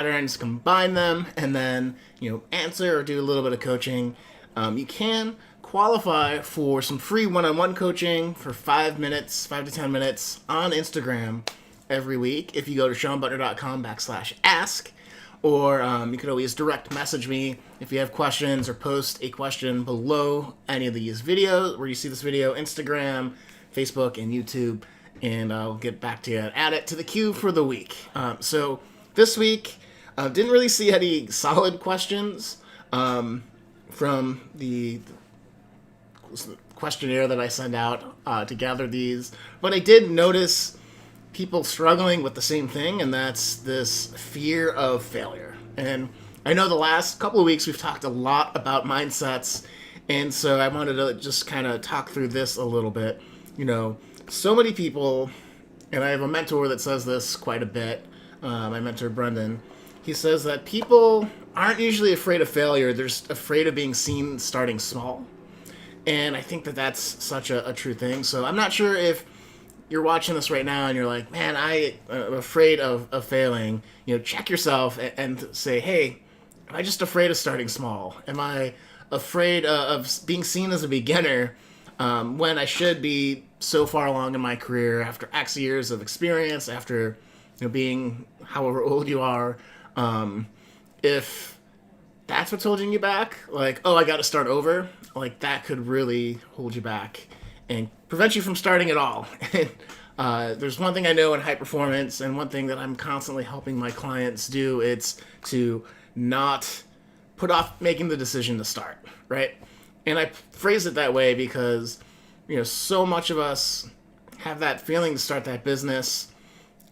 patterns, combine them, and then answer or do a little bit of coaching. You can qualify for some free one-on-one coaching for 5 minutes, 5 to 10 minutes on Instagram every week if you go to SeanButler.com/ask. Or you could always direct message me if you have questions, or post a question below any of these videos where you see this video, Instagram, Facebook, and YouTube, and I'll get back to you and add it to the queue for the week. So this week, didn't really see any solid questions from the questionnaire that I send out to gather these, but I did notice people struggling with the same thing, and that's this fear of failure. And I know the last couple of weeks we've talked a lot about mindsets, and so I wanted to just kind of talk through this a little bit. So many people, and I have a mentor that says this quite a bit, my mentor Brendan. He says that people aren't usually afraid of failure, they're just afraid of being seen starting small. And I think that that's such a true thing. So I'm not sure if you're watching this right now and you're like, man, I'm afraid of failing. Check yourself and say, hey, am I just afraid of starting small? Am I afraid of being seen as a beginner when I should be so far along in my career after X years of experience, after being however old you are? If that's what's holding you back, like, oh, I got to start over, like that could really hold you back and prevent you from starting at all. There's one thing I know in high performance, and one thing that I'm constantly helping my clients do, it's to not put off making the decision to start, right? And I phrase it that way because, so much of us have that feeling to start that business,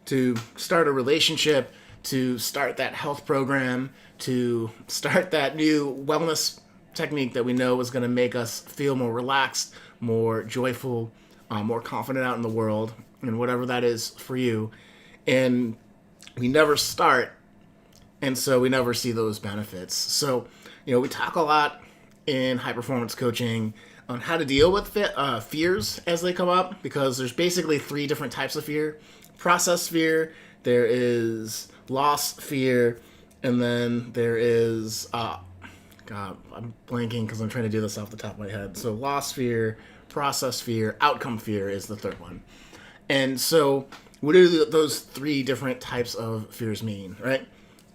to start a relationship, to start that health program, to start that new wellness technique that we know is going to make us feel more relaxed, more joyful, more confident out in the world, and whatever that is for you. And we never start, and so we never see those benefits. So, we talk a lot in high performance coaching on how to deal with fears as they come up, because there's basically 3 different types of fear. Process fear, there is loss fear, and then there is God, I'm blanking because I'm trying to do this off the top of my head. So loss fear, process fear, outcome fear is the third one. And so what do those 3 different types of fears mean, right?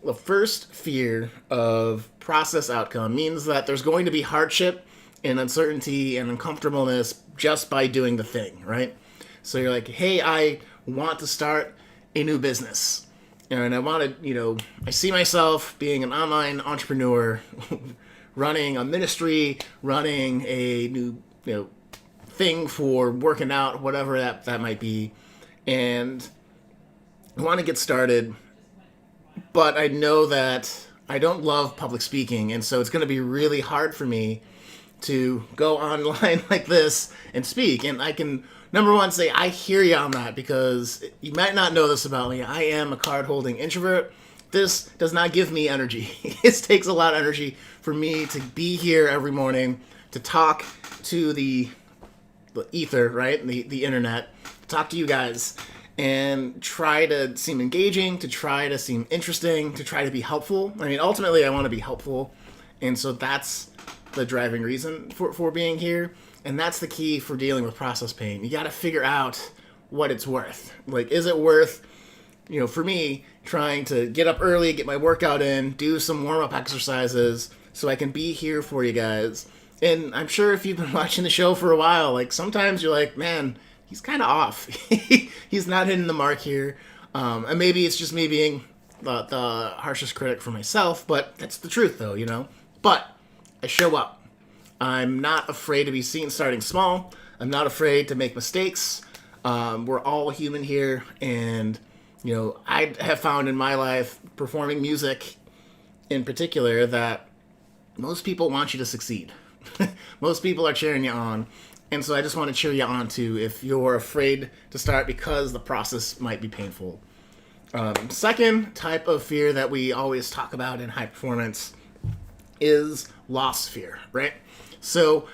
The first fear of process outcome means that there's going to be hardship and uncertainty and uncomfortableness just by doing the thing, right? So you're like, hey, I want to start a new business. And I want to, I see myself being an online entrepreneur, running a ministry, running a new, thing for working out, whatever that might be. And I want to get started, but I know that I don't love public speaking. And so it's going to be really hard for me to go online like this and speak. And I can, number one, say I hear you on that, because you might not know this about me. I am a card-holding introvert. This does not give me energy. It takes a lot of energy for me to be here every morning, to talk to the ether, right? The internet, talk to you guys, and try to seem engaging, to try to seem interesting, to try to be helpful. I mean, ultimately, I want to be helpful. And so that's the driving reason for being here. And that's the key for dealing with process pain. You got to figure out what it's worth. Like, is it worth, for me, trying to get up early, get my workout in, do some warm-up exercises so I can be here for you guys. And I'm sure if you've been watching the show for a while, like, sometimes you're like, man, he's kind of off. He's not hitting the mark here. And maybe it's just me being the harshest critic for myself, but that's the truth, though, But I show up. I'm not afraid to be seen starting small. I'm not afraid to make mistakes. We're all human here, and I have found in my life, performing music in particular, that most people want you to succeed. Most people are cheering you on, and so I just want to cheer you on too if you're afraid to start because the process might be painful. Second type of fear that we always talk about in high performance is loss fear, right? So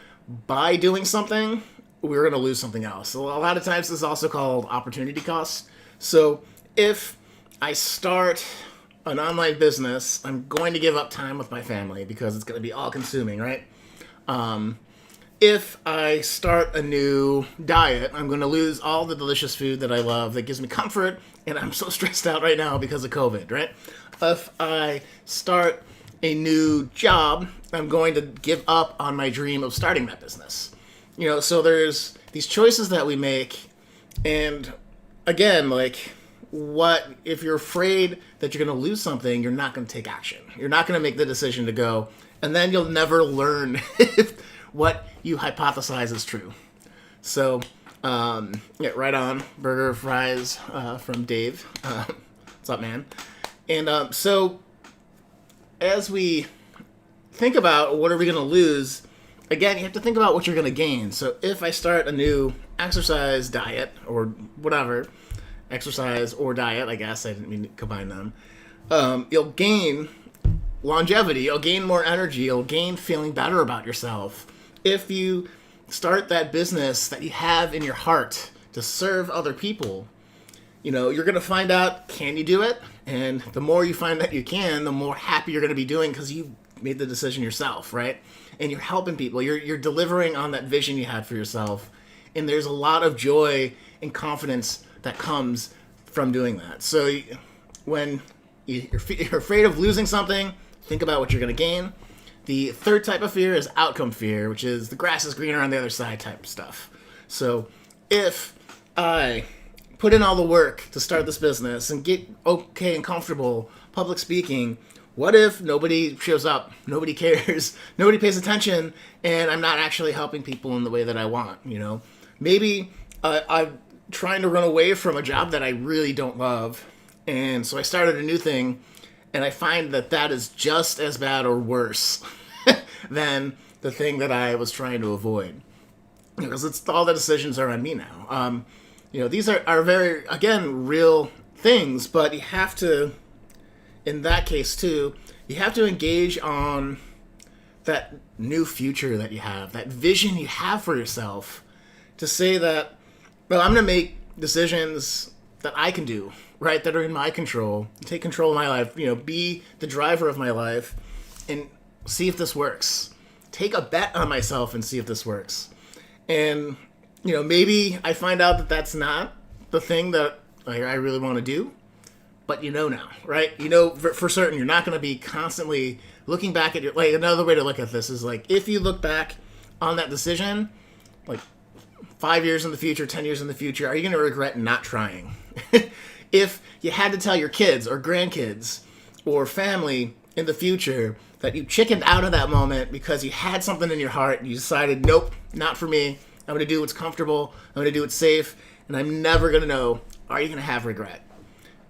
by doing something, we're going to lose something else. So a lot of times this is also called opportunity cost. So if I start an online business, I'm going to give up time with my family because it's going to be all consuming, right? If I start a new diet, I'm going to lose all the delicious food that I love that gives me comfort, and I'm so stressed out right now because of COVID, right? If I start a new job, I'm going to give up on my dream of starting that business. So there's these choices that we make, and again, like, what if you're afraid that you're going to lose something, you're not going to take action. You're not going to make the decision to go, and then you'll never learn what you hypothesize is true. So, yeah, right on. Burger fries from Dave. What's up, man? And so, as we think about what are we going to lose, again, you have to think about what you're going to gain. So, if I start a new exercise diet or whatever, exercise or diet, I guess I didn't mean to combine them, you'll gain longevity, you'll gain more energy, you'll gain feeling better about yourself. If you start that business that you have in your heart to serve other people, you're going to find out, can you do it? And the more you find that you can, the more happy you're going to be doing because you made the decision yourself, right? And you're helping people. You're delivering on that vision you had for yourself. And there's a lot of joy and confidence that comes from doing that. So when you're afraid of losing something, think about what you're going to gain. The third type of fear is outcome fear, which is the grass is greener on the other side type stuff. So if I put in all the work to start this business and get okay and comfortable public speaking, what if nobody shows up, nobody cares, nobody pays attention, and I'm not actually helping people in the way that I want, Maybe I'm trying to run away from a job that I really don't love, and so I started a new thing, and I find that is just as bad or worse than the thing that I was trying to avoid. Because it's all the decisions are on me now. These are very, again, real things, but you have to, in that case too, you have to engage on that new future that you have, that vision you have for yourself, to say that, well, I'm going to make decisions that I can do, right, that are in my control, take control of my life, be the driver of my life, and see if this works. Take a bet on myself and see if this works. And, maybe I find out that that's not the thing that I really want to do, but now, right? For certain, you're not going to be constantly looking back at another way to look at this is if you look back on that decision, 5 years in the future, 10 years in the future, are you going to regret not trying? If you had to tell your kids or grandkids or family in the future that you chickened out of that moment because you had something in your heart and you decided, nope, not for me. I'm going to do what's comfortable. I'm going to do what's safe. And I'm never going to know, are you going to have regret?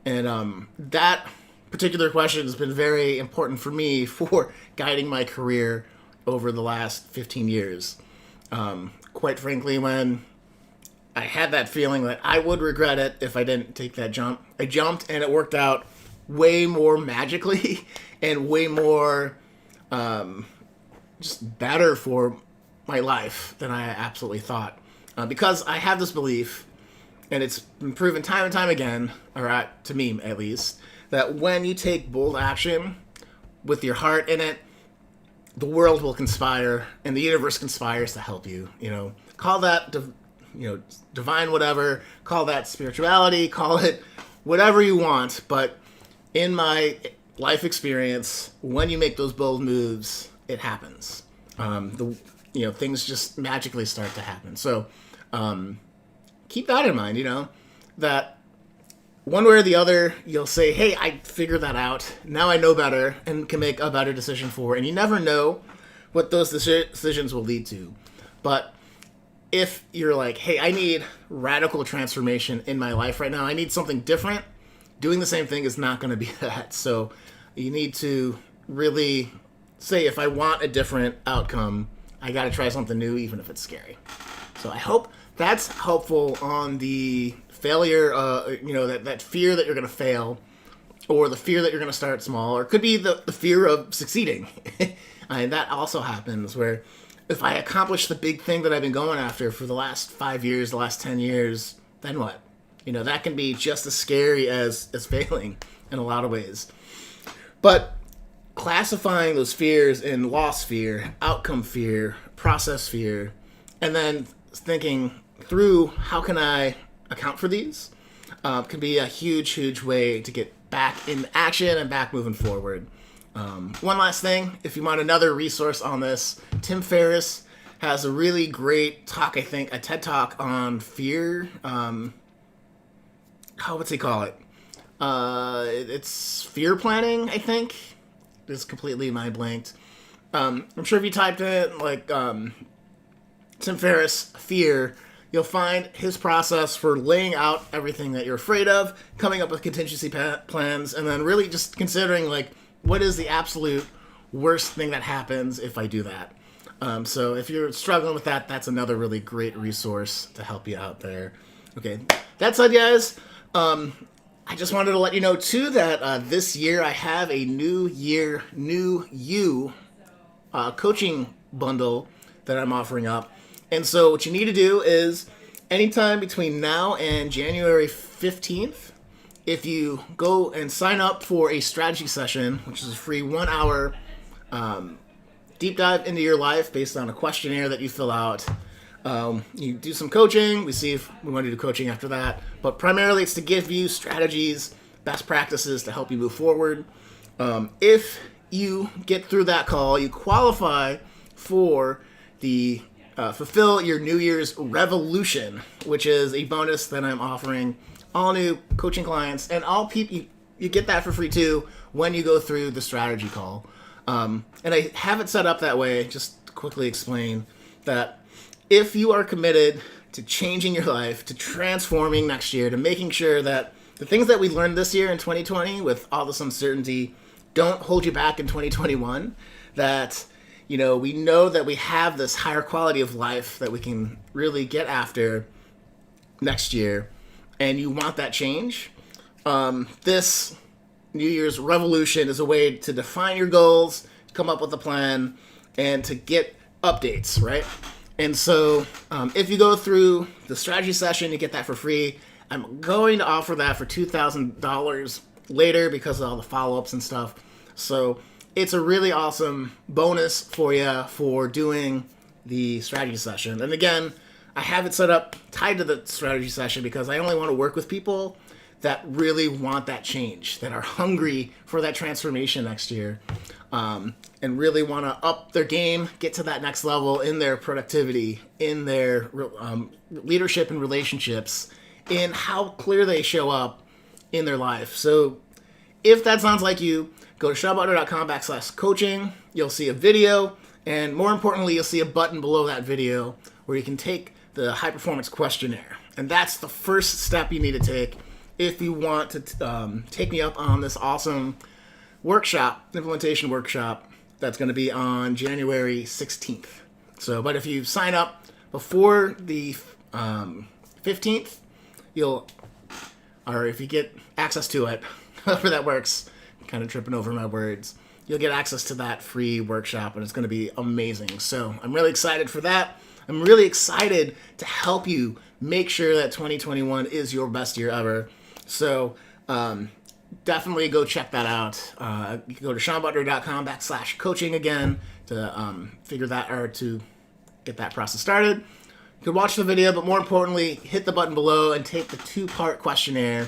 And that particular question has been very important for me for guiding my career over the last 15 years. Quite frankly, when I had that feeling that I would regret it if I didn't take that jump, I jumped and it worked out way more magically and way more just better for my life than I absolutely thought. Because I have this belief, and it's been proven time and time again, or to me at least, that when you take bold action with your heart in it, the world will conspire and the universe conspires to help you. Call that divine whatever, call that spirituality, call it whatever you want. But in my life experience, when you make those bold moves, it happens. Things just magically start to happen. So keep that in mind, that one way or the other, you'll say, hey, I figured that out. Now I know better and can make a better decision for it. And you never know what those decisions will lead to. But if you're like, hey, I need radical transformation in my life right now, I need something different, doing the same thing is not going to be that. So you need to really say, if I want a different outcome, I got to try something new, even if it's scary. So I hope that's helpful on the failure, that fear that you're going to fail, or the fear that you're going to start small, or it could be the fear of succeeding. And that also happens where if I accomplish the big thing that I've been going after for the last 5 years, the last 10 years, then what? That can be just as scary as failing in a lot of ways. But classifying those fears in loss fear, outcome fear, process fear, and then thinking through how can I account for these can be a huge way to get back in action and back moving forward. One last thing, if you want another resource on this, Tim Ferriss has a really great talk, I think, a TED Talk on fear. What's he call it? It's fear planning, I think. It's completely mind blanked. I'm sure if you typed in Tim Ferriss fear, you'll find his process for laying out everything that you're afraid of, coming up with contingency plans, and then really just considering what is the absolute worst thing that happens if I do that. So if you're struggling with that, that's another really great resource to help you out there. Okay, that said, guys, I just wanted to let you know, too, that this year I have a New Year, New You coaching bundle that I'm offering up. And so what you need to do is anytime between now and January 15th, if you go and sign up for a strategy session, which is a free 1 hour deep dive into your life based on a questionnaire that you fill out. You do some coaching. We see if we want to do coaching after that. But primarily it's to give you strategies, best practices to help you move forward. If you get through that call, you qualify for the Fulfill Your New Year's Revolution, which is a bonus that I'm offering all new coaching clients. And all people, you get that for free too when you go through the strategy call. And I have it set up that way, just to quickly explain that if you are committed to changing your life, to transforming next year, to making sure that the things that we learned this year in 2020 with all this uncertainty don't hold you back in 2021, that, we know that we have this higher quality of life that we can really get after next year, and you want that change, this New Year's Revolution is a way to define your goals, come up with a plan, and to get updates, right? And so if you go through the strategy session, you get that for free. I'm going to offer that for $2,000 later because of all the follow-ups and stuff. So it's a really awesome bonus for you for doing the strategy session. And again, I have it set up tied to the strategy session because I only want to work with people that really want that change, that are hungry for that transformation next year, and really want to up their game, get to that next level in their productivity, in their leadership and relationships, in how clear they show up in their life. So if that sounds like you, go to seanbutler.com/coaching. You'll see a video, and more importantly, you'll see a button below that video where you can take the high performance questionnaire. And that's the first step you need to take if you want to take me up on this awesome workshop, implementation workshop, that's going to be on January 16th. So, but if you sign up before the 15th, or if you get access to it, however that works, kind of tripping over my words, you'll get access to that free workshop, and it's going to be amazing. So I'm really excited for that. I'm really excited to help you make sure that 2021 is your best year ever. So definitely go check that out. You can go to seanbutler.com/coaching again to figure that or to get that process started. You can watch the video, but more importantly, hit the button below and take the 2-part questionnaire,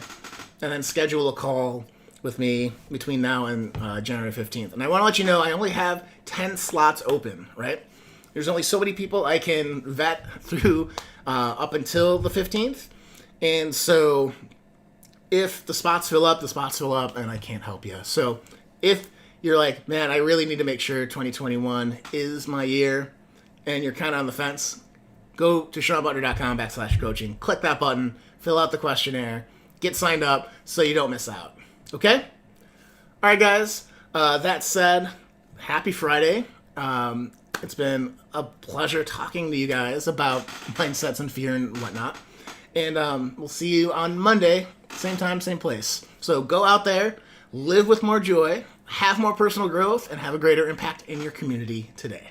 and then schedule a call with me between now and January 15th. And I want to let you know I only have 10 slots open, right? There's only so many people I can vet through up until the 15th. And so if the spots fill up, and I can't help you. So if you're like, man, I really need to make sure 2021 is my year, and you're kind of on the fence, go to seanbutler.com/coaching, click that button, fill out the questionnaire, get signed up so you don't miss out. Okay? All right, guys. That said, happy Friday. It's been a pleasure talking to you guys about mindsets and fear and whatnot. And we'll see you on Monday, same time, same place. So go out there, live with more joy, have more personal growth, and have a greater impact in your community today.